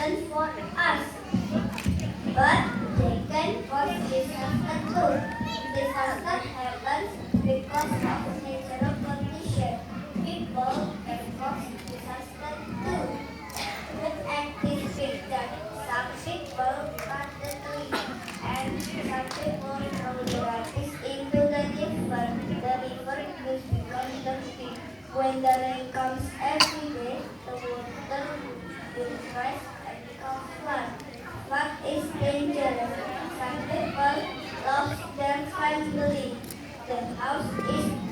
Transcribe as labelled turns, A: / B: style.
A: important for us, but they can cause disaster too. Disaster happens because of natural conditions. People can cause disaster too. Look at this picture. Some people cut the tree and some people throw the rubbish into the river. The river will become dirty. When the rain comes every day, the water will rise and become flood. Flood is dangerous. Some people lost their family. The house is